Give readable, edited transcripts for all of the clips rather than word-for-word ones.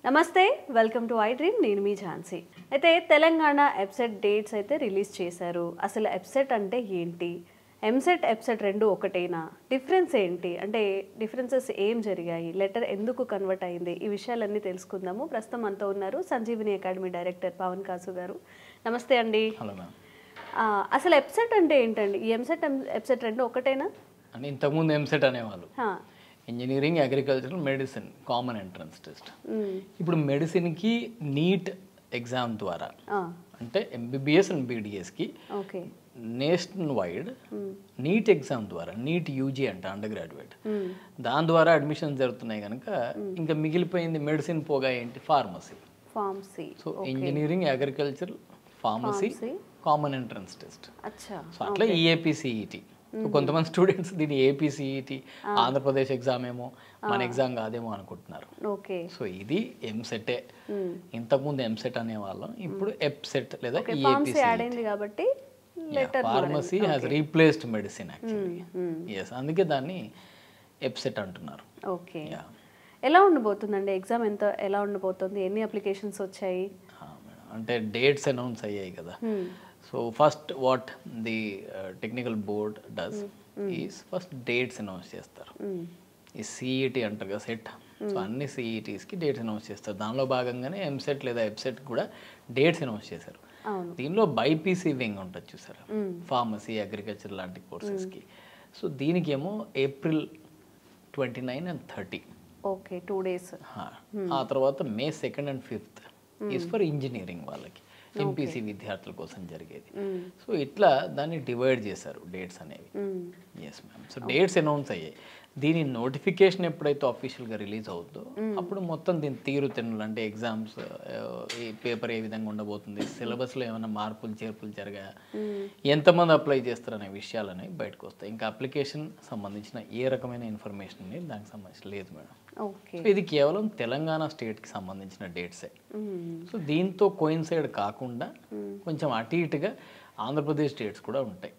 నమస్తే welcome to I dream నేను మీ ఝాన్సీ అయితే తెలంగాణ ఎప్సెట్ డేట్స్ అయితే రిలీజ్ చేశారు అసలు ఎప్సెట్ అంటే ఏంటి ఎంసెట్ ఎప్సెట్ రెండు ఒకటేనా డిఫరెన్స్ ఏంటి అంటే డిఫరెన్సెస్ ఏం జరిగాయి లెటర్ ఎందుకు కన్వర్ట్ అయింది ఈ విషయాలన్నీ తెలుసుకుందాము ప్రస్తుతం అంతా ఉన్నారు సంజీవిని అకాడమీ డైరెక్టర్ పవన్ కాసు గారు నమస్తే అండి హలో మ్యామ్ అసలు ఎప్సెట్ అంటే ఏంటండి ఈ ఎంసెట్ ఎప్సెట్ రెండు ఒకటేనా అంటే ఇంతకుముందు ఎంసెట్ అనేవాళ్ళు engineering agriculture medicine common entrance test ఇప్పుడు మెడిసిన్కి నీట్ ఎగ్జామ్ ద్వారా అంటే ఎంబీబీఎస్ అండ్ బీడీఎస్కి నేషనల్ వైడ్ నీట్ ఎగ్జామ్ ద్వారా నీట్ యూజీ అంట అండర్ గ్రాడ్యుయేట్ దాని ద్వారా అడ్మిషన్ జరుగుతున్నాయి కనుక ఇంకా మిగిలిపోయింది మెడిసిన్ పోగా ఏంటి pharmacy so engineering agriculture pharmacy common entrance test so అట్లా ఈఏపీసీఈటీ కొంతమంది స్టూడెంట్స్ దీన్ని ఏపీసీఈటీ ఆంధ్రప్రదేశ్ ఎగ్జామ్ ఏమో మన ఎగ్జామ్ కాదేమో అనుకుంటున్నారు సో ఇది ఎంసెటే ఇంతకుముందు ఎంసెట్ అనేవాళ్ళం ఇప్పుడు ఎప్సెట్ లేదా కాబట్టి pharmacy has replaced medicine actually yes అందుకే దాన్ని ఎప్సెట్ అంటున్నారు ఓకే ఎలా ఉండబోతుందండి ఎగ్జామ్ ఎలా ఉండబోతుంది ఎన్ని అప్లికేషన్స్ వచ్చాయి అంటే డేట్స్ అనౌన్స్ అయ్యాయి కదా so first what the technical board does is first dates announce చేస్తారు ఈ సిఈటీ అంటారు కదా సెట్ సో అన్ని సిఈటీస్కి డేట్స్ అనౌన్స్ చేస్తారు దానిలో భాగంగానే ఎంసెట్ లేదా ఎప్సెట్ కూడా డేట్స్ అనౌన్స్ చేశారు దీనిలో బైపీసీ వింగ్ ఉంటుంది చూసారా ఫార్మసీ అగ్రికల్చర్ లాంటి కోర్సెస్కి సో దీనికేమో ఏప్రిల్ 29 and 30 ఓకే 2 days ఆ తర్వాత May 2nd and 5th is for engineering వాళ్ళకి ఎంపీసీ విద్యార్థుల కోసం జరిగేది సో ఇట్లా దాన్ని డివైడ్ చేశారు డేట్స్ అనేవి yes ma'am so dates announce అయ్యాయి దీని నోటిఫికేషన్ ఎప్పుడైతే ఆఫీషియల్గా రిలీజ్ అవుతుందో అప్పుడు మొత్తం దీని తీరుతెన్నులు అంటే ఎగ్జామ్స్ ఈ పేపర్ ఏ విధంగా ఉండబోతుంది సిలబస్లో ఏమైనా మార్పులు చేర్పులు జరిగాయా ఎంతమంది అప్లై చేస్తారు అనే విషయాలు అనేవి బయటకు వస్తాయి ఇంకా అప్లికేషన్ సంబంధించిన ఏ రకమైన ఇన్ఫర్మేషన్ అనేది దానికి సంబంధించి లేదు మేడం సో ఇది కేవలం తెలంగాణ స్టేట్కి సంబంధించిన డేట్సే సో దీంతో కోయిన్సైడ్ కాకుండా కొంచెం అటు ఇటుగా ఆంధ్రప్రదేశ్ డేట్స్ కూడా ఉంటాయి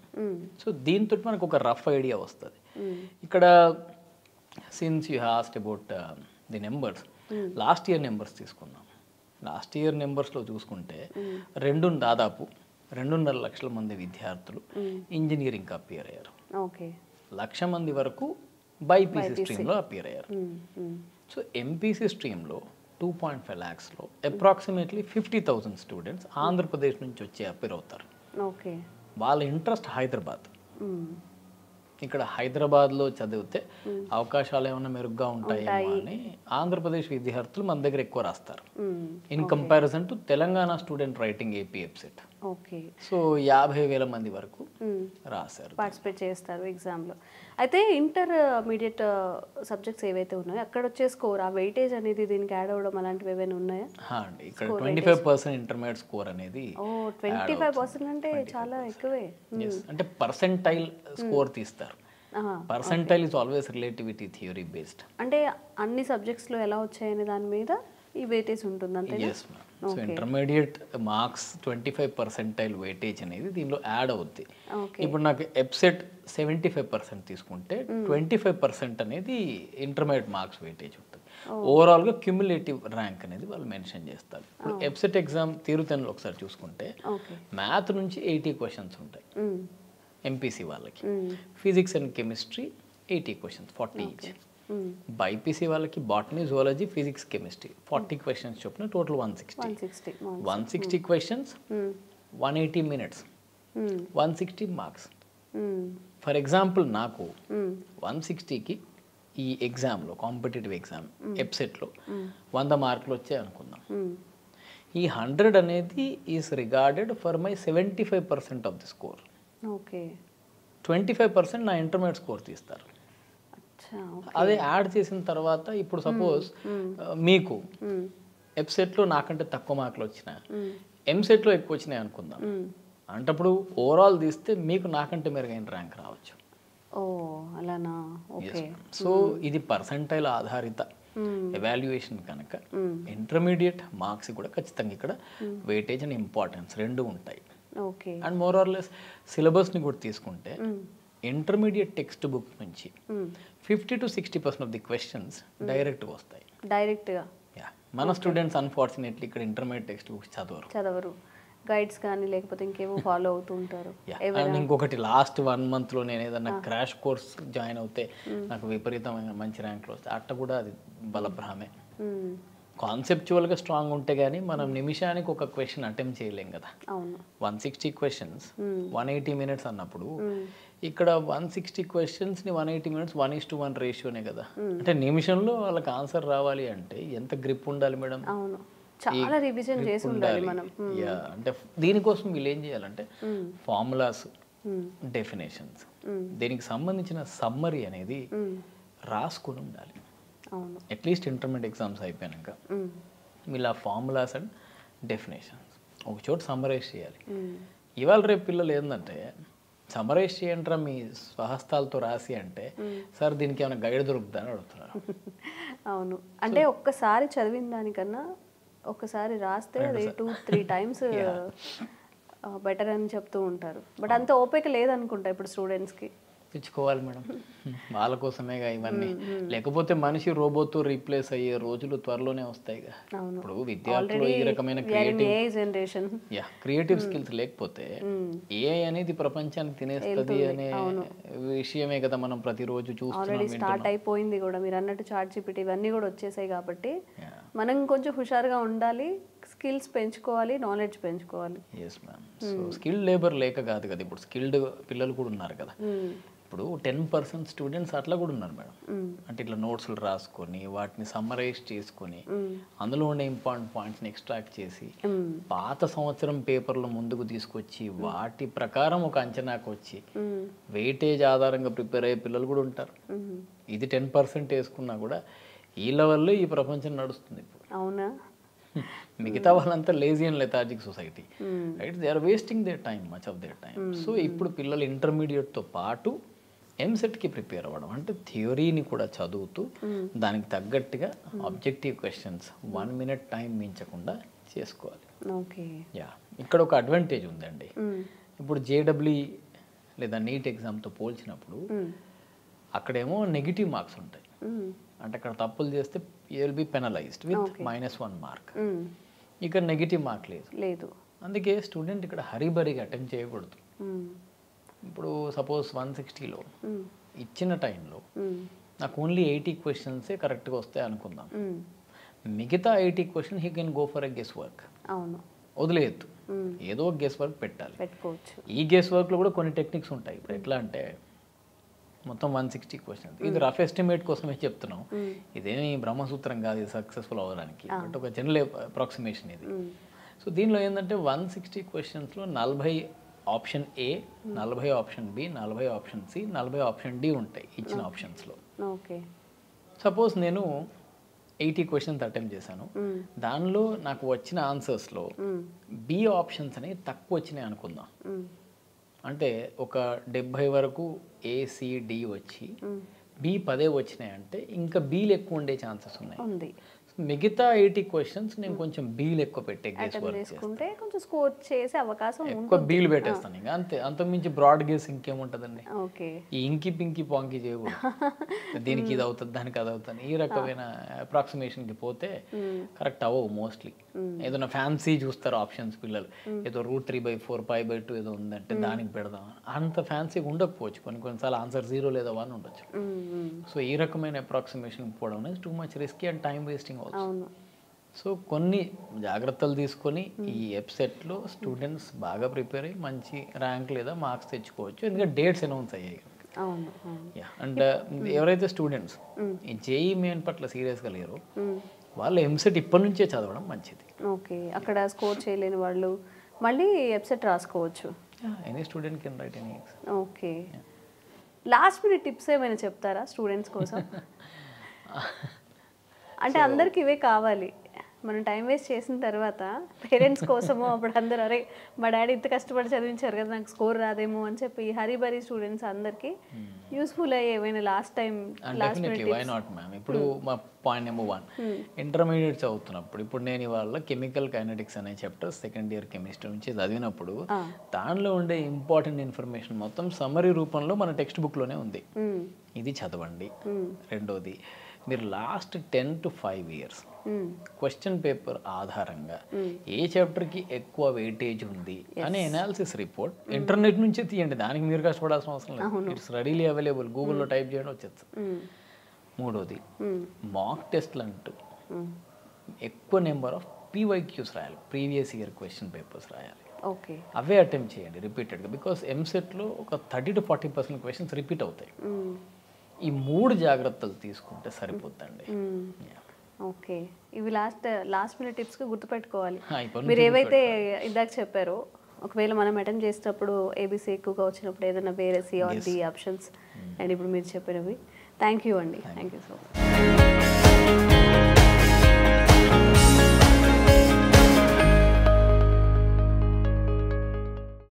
సో దీంతో మనకు ఒక రఫ్ ఐడియా వస్తుంది ఇక్కడ since you host about the numbers last year numbers తీసుకుందాం లాస్ట్ ఇయర్ నెంబర్స్లో చూసుకుంటే దాదాపు 2.5 లక్షల మంది విద్యార్థులు ఇంజనీరింగ్కి అపియర్ అయ్యారు 1 లక్ష మంది వరకు బైపీసీ స్ట్రీమ్లో అపియర్ అయ్యారు so MPC స్ట్రీమ్లో 2.5 lakhsలో approximately 50,000 students Andhra Pradesh నుంచి వచ్చి అపియర్ అవుతారు వాళ్ళ ఇంట్రెస్ట్ హైదరాబాద్ ఇక్కడ హైదరాబాద్లో చదివితే అవకాశాలు ఏమైనా మెరుగ్గా ఉంటాయేమో అని ఆంధ్రప్రదేశ్ విద్యార్థులు మన దగ్గర ఎక్కువ రాస్తారు in comparison to Telangana student writing AP EAPCET so 50,000 మంది వరకు రాశారు పార్టిసిపేట్ చేస్తారు ఎగ్జామ్లో అయితే ఇంటర్మీడియట్ సబ్జెక్ట్స్ ఏవైతే ఉన్నాయో అక్కడ వచ్చే స్కోర్ ఆ వెయిటేజ్ అనేది దీనికి యాడ్ అవ్వడం అలాంటివి ఏమైనా ఉన్నాయా అండి ఇక్కడ 25% ఇంటర్మీడియట్ స్కోర్ అనేది 25% అంటే చాలా ఎక్కువే అంటే పర్సెంటైల్ స్కోర్ తీస్తారు percentile is always relativity theory based అంటే అన్ని సబ్జెక్ట్స్లో ఎలా వచ్చాయనే దాని మీద ఈ వెయిటేజ్ ఉంటుంది అంతే సో ఇంటర్మీడియట్ మార్క్స్ 25% వెయిటేజ్ అనేది దీనిలో యాడ్ అవుద్ది ఇప్పుడు నాకు ఎప్సెట్ 75% తీసుకుంటే 25% అనేది ఇంటర్మీడియట్ మార్క్స్ వెయిటేజ్ ఉంటుంది ఓవరాల్గా క్యూములేటివ్ ర్యాంక్ అనేది వాళ్ళు మెన్షన్ చేస్తారు ఇప్పుడు ఎప్సెట్ ఎగ్జామ్ తీరుతెన్నులు ఒకసారి చూసుకుంటే మ్యాథ్ నుంచి 80 క్వశ్చన్స్ ఉంటాయి ఎంపీసీ వాళ్ళకి physics and chemistry 80 questions 40 each BiPC వాళ్ళకి botany zoology physics chemistry 40 questions చొప్పున total 160 questions 180 minutes 160 marks for example నాకు 160కి ఈ ఎగ్జామ్లో కాంపిటేటివ్ ఎగ్జామ్ ఎప్సెట్లో 100 మార్కులు వచ్చాయి అనుకుందాం ఈ 100 అనేది is regarded for my 75% of the score 25% నా ఇంటర్మీడియట్ స్కోర్ తీస్తారు అదే యాడ్ చేసిన తర్వాత ఇప్పుడు సపోజ్ మీకు ఎప్సెట్లో నాకంటే తక్కువ మార్కులు వచ్చినా ఎంసెట్లో ఎక్కువ వచ్చినాయి అనుకుందాం అంటప్పుడు ఓవరాల్ తీస్తే మీకు నాకంటే మెరుగైన ర్యాంక్ రావచ్చు సో ఇది పర్సెంటైల్ ఆధారిత ఎవాల్యుయేషన్ కనుక ఇంటర్మీడియట్ మార్క్స్ కూడా ఖచ్చితంగా ఇక్కడ వెయిటేజ్ అండ్ ఇంపార్టెన్స్ రెండు ఉంటాయి అండ్ మోర్ ఆర్ లెస్ సిలబస్ని కూడా తీసుకుంటే ఇంటర్మీడియట్ టెక్స్ట్ బుక్ నుంచి 50 to 60% ఆఫ్ ది క్వశ్చన్స్ డైరెక్ట్గా వస్తాయి డైరెక్ట్గా మన స్టూడెంట్స్ అన్ఫార్చునేట్లీ ఇక్కడ ఇంటర్మీడియట్ టెక్స్ట్ బుక్స్ చదవరు, గైడ్స్ కానీ లేకపోతే ఇంకేవో ఫాలో అవుతూ ఉంటారు. అండ్ ఇంకొకటి లాస్ట్ 1 monthలో నేను ఏదన్నా క్రాష్ కోర్స్ జాయిన్ అవుతే నాకు విపరీతమైన మంచి ర్యాంక్లు వస్తాయి, అట్ట కూడా అది బలభ్రమే. కాన్సెప్చువల్గా స్ట్రాంగ్ ఉంటే కానీ మనం నిమిషానికి ఒక క్వశ్చన్ అటెంప్ట్ చేయలేం కదా. 160 questions 180 minutes అన్నప్పుడు ఇక్కడ 160 questions-ని 180 minutes 1:1 రేషియోనే కదా. అంటే నిమిషంలో వాళ్ళకి ఆన్సర్ రావాలి అంటే ఎంత గ్రిప్ ఉండాలి మేడం. చాలా రివిజన్ చేసి ఉండాలి మనం. అంటే దీనికోసం వీళ్ళు ఏం చేయాలంటే ఫార్ములాస్, డెఫినేషన్స్, దీనికి సంబంధించిన సమ్మరీ అనేది రాసుకుని ఉండాలి. అట్లీస్ట్ ఇంటర్మీడియట్ ఎగ్జామ్స్ అయిపోయాక వీళ్ళు ఆ ఫార్ములాస్ అండ్ డెఫినేషన్స్ ఒక చోట సమ్మరైజ్ చేయాలి. ఇవాళ రేపు పిల్లలు ఏంటంటే సమ్మరైజ్ చేయంటారా మీ స్వహస్తాలతో రాసి అంటే, సార్ దీనికి ఏమైనా గైడ్ దొరుకుతుందా అని అడుగుతున్నారు. అవును, అంటే ఒక్కసారి చదివిన దానికన్నా ఒకసారి రాస్తే అది 2-3 times బెటర్ అని చెప్తూ ఉంటారు. బట్ అంత ఓపిక లేదనుకుంటా ఇప్పుడు స్టూడెంట్స్కి. తెచ్చుకోవాలి మేడం, వాళ్ళ కోసమేగా ఇవన్నీ. లేకపోతే మనిషి రోబోతో రీప్లేస్ అయ్యే రోజులు త్వరలోనే వస్తాయి. ఇప్పుడు విద్యార్థులు ఈ రకమైన క్రియేటివ్ స్కిల్స్ లేకపోతే ఏఐ అనేది ప్రపంచాన్ని తినేస్తుంది అనే విషయమే కదా మనం ప్రతిరోజు చూస్తున్నాం. స్టార్ట్ అయిపోయింది కూడా, మీరు అన్నట్టు ChatGPT ఇవన్నీ కూడా వచ్చేసాయి కాబట్టి మనం కొంచెం హుషారుగా ఉండాలి, స్కిల్స్ పెంచుకోవాలి, నాలెడ్జ్ పెంచుకోవాలి. Yes ma'am. So skilled labour లేక కాదు కదా, ఇప్పుడు స్కిల్డ్ పిల్లలు కూడా ఉన్నారు కదా. ఇప్పుడు 10% స్టూడెంట్స్ అట్లా కూడా ఉన్నారు మేడం. అంటే ఇట్లా నోట్స్లు రాసుకొని వాటిని సమ్మరైజ్ చేసుకొని అందులో ఉండే ఇంపార్టెంట్ పాయింట్స్ని ఎక్స్ట్రాక్ట్ చేసి పాత సంవత్సరం పేపర్లు ముందుకు తీసుకొచ్చి వాటి ప్రకారం ఒక అంచనాకు వచ్చి వెయిటేజ్ ఆధారంగా ప్రిపేర్ అయ్యే పిల్లలు కూడా ఉంటారు. ఇది 10% వేసుకున్నా కూడా ఈ లెవెల్లో ఈ ప్రపంచం నడుస్తుంది ఇప్పుడు. అవునా? మిగతా వాళ్ళంతా lazy and lethargic society, right? They are wasting their time, much of their time. So ఇప్పుడు పిల్లలు ఇంటర్మీడియట్తో పాటు ఎంసెట్కి ప్రిపేర్ అవ్వడం అంటే థియరీని కూడా చదువుతూ దానికి తగ్గట్టుగా ఆబ్జెక్టివ్ క్వశ్చన్స్ 1 minute టైం మించకుండా చేసుకోవాలి. ఇక్కడ ఒక అడ్వాంటేజ్ ఉందండి. ఇప్పుడు JEE లేదా నీట్ ఎగ్జామ్తో పోల్చినప్పుడు అక్కడేమో నెగిటివ్ మార్క్స్ ఉంటాయి. అంటే అక్కడ తప్పులు చేస్తే you will be penalised with -1 mark. ఇక్కడ నెగిటివ్ మార్క్ లేదు. అందుకే స్టూడెంట్ ఇక్కడ హరీబరీగా అటెంప్ట్ చేయకూడదు. ఇప్పుడు సపోజ్ 160లో ఇచ్చిన టైంలో నాకు ఓన్లీ 80 questions కరెక్ట్గా వస్తాయి అనుకుందాం. మిగతా 80 questions he can go for a guess work. వదిలేయద్దు, ఏదో గెస్ వర్క్ పెట్టుకోవచ్చు. ఈ గెస్ వర్క్లో కూడా కొన్ని టెక్నిక్స్ ఉంటాయి. ఇప్పుడు ఎట్లా అంటే మొత్తం 160 questions, ఇది రఫ్ ఎస్టిమేట్ కోసమే చెప్తున్నాం, ఇదేమి బ్రహ్మసూత్రం కాదు ఇది సక్సెస్ఫుల్ అవ్వడానికి, బట్ ఒక జనరల్ అప్రాక్సిమేషన్ ఇది. సో దీనిలో ఏంటంటే 160 questions-లో 40 option A, 40 option B, 40 option C, 40 option D ఉంటాయి ఇచ్చిన ఆప్షన్స్లో. సపోజ్ నేను 80 questions అటెంప్ట్ చేశాను, దానిలో నాకు వచ్చిన ఆన్సర్స్లో బి ఆప్షన్స్ అనేవి తక్కువ వచ్చినాయి అనుకుందాం. అంటే ఒక 70 వరకు ACD వచ్చి బి 10 వచ్చినాయి అంటే ఇంకా బీలు ఎక్కువ ఉండే ఛాన్సెస్ ఉన్నాయి. మిగతా 80 questions నేను కొంచెం బీలు ఎక్కువ పెట్టే గెస్ వర్క్ చేసుకుంటే కొంచెం స్కోర్ చేసే అవకాశం ఎక్కువ బీలు పెట్టేస్తాను. ఇంకా అంతే, అంతకుమించి బ్రాడ్ గెస్ ఇంకేముంటుందండి. ఈ ఇంకి పింకి పాంకి చేయకూడదు, దీనికి ఇది అవుతుంది దానికి అది అవుతుంది ఈ రకమైన అప్రాక్సిమేషన్కి పోతే కరెక్ట్ అవ్వవు మోస్ట్లీ. ఏదైనా ఫ్యాన్సీ చూస్తారు ఆప్షన్స్ పిల్లలు, ఏదో √3/4 π/2 ఏదో ఉందంటే దానికి పెడదాం, అంత ఫ్యాన్సీగా ఉండకపోవచ్చు. కొన్నిసార్లు ఆన్సర్ 0 లేదా 1 ఉండొచ్చు. సో ఈ రకమైన అప్రాక్సిమేషన్ పోవడం అనేది too much risky and time wasting. So కొన్ని జాగ్రత్తలు తీసుకొని ఈ వెబ్సైట్లో స్టూడెంట్స్ బాగా ప్రిపేర్ అయ్యి మంచి ర్యాంక్ లేదా మార్క్స్ తెచ్చుకోవచ్చు. ఎందుకంటే డేట్స్ అనౌన్స్ అయ్యాయి. అండ్ ఎవరైతే స్టూడెంట్స్ ఈ JEE మెయిన్ పట్ల సీరియస్గా లేరో వాళ్ళు ఎంసెట్ ఇప్పటి నుంచే చదవడం మంచిది. అక్కడ స్కోర్ చేయలేని వాళ్ళు మళ్ళీ వెబ్సైట్ రాసుకోవచ్చు. Any student can write any exam. Last minute tips ఏమైనా చెప్తారా స్టూడెంట్స్ కోసం? అంటే అందరికి ఇవే కావాలి. మనం టైం వేస్ట్ చేసిన తర్వాత పేరెంట్స్ కోసము అప్పుడు అందరూ అరే మా డాడీ ఇంత కష్టపడి చదివించారు కదా నాకు స్కోర్ రాదేమో అని చెప్పి హరీబరీ స్టూడెంట్స్ అందరికి యూస్ఫుల్ అయ్యే ఏమైనా last time why not ma'am. ఇప్పుడు మా పాయింట్ నెంబర్ 1, ఇంటర్మీడియట్ చదువుతున్నప్పుడు ఇప్పుడు నేను ఇవాళ కెమికల్ కైనెటిక్స్ అనే చాప్టర్ సెకండ్ ఇయర్ కెమిస్ట్రీ నుంచి చదివినప్పుడు దానిలో ఉండే ఇంపార్టెంట్ ఇన్ఫర్మేషన్ మొత్తం సమ్మరీ రూపంలో మన టెక్స్ట్ బుక్లోనే ఉంది. ఇది చదవండి. రెండోది మీరు last 10 to 5 years question paper ఆధారంగా ఏ చాప్టర్కి ఎక్కువ వెయిటేజ్ ఉంది అనే ఎనాలిసిస్ రిపోర్ట్ ఇంటర్నెట్ నుంచే తీయండి, దానికి మీరు కష్టపడాల్సిన అవసరం లేదు. ఇట్స్ రెడీలీ అవైలబుల్, గూగుల్లో టైప్ చేయడం వచ్చేస్తుంది. మూడోది మాక్ టెస్ట్లు అంటూ ఎక్కువ నెంబర్ ఆఫ్ PYQs రాయాలి, ప్రీవియస్ ఇయర్ క్వశ్చన్ పేపర్స్ రాయాలి. ఓకే, అవే అటెంప్ట్ చేయండి రిపీటెడ్గా, బికాస్ ఎంసెట్లో ఒక 30 to 40% క్వశ్చన్స్ రిపీట్ అవుతాయి. ఈ 3 జాగ్రత్తలు తీసుకుంటే సరిపోద్దండి. ఓకే, ఇవి లాస్ట్ మినిట్ టిప్స్గా గుర్తుపెట్టుకోవాలి. ఇప్పుడు మీరు ఏవైతే ఇందాక చెప్పారో, ఒకవేళ మనం అటెంప్ట్ చేసేటప్పుడు ABC ఎక్కువగా వచ్చినప్పుడు ఏదైనా వేరే C or D options and ఇప్పుడు మీరు చెప్పినవి. థ్యాంక్ యూ అండి, థ్యాంక్ యూ సో మచ్.